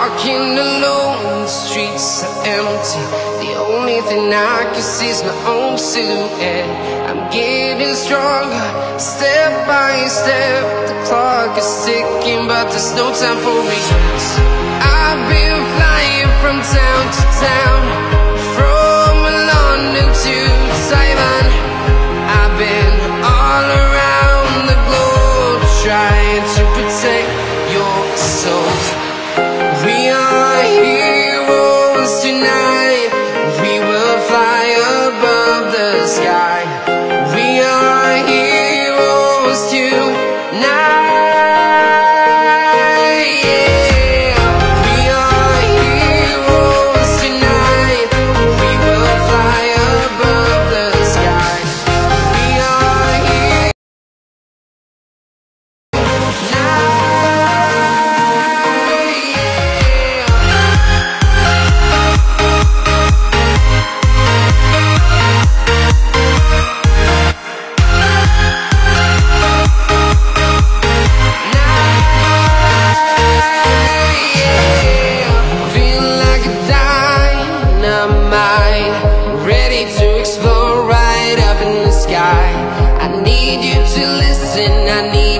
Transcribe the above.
walking alone, the streets are empty. The only thing I can see is my own silhouette. I'm getting stronger, step by step. The clock is ticking, but there's no time for regrets. I've been flying from town to town, from London to Taiwan. I've been all around the globe, trying to protect your soul. We are heroes tonight. We will fly above the sky. We are heroes tonight. Yeah. We are heroes tonight. We will fly above the sky. We are heroes tonight. I need you to listen, I need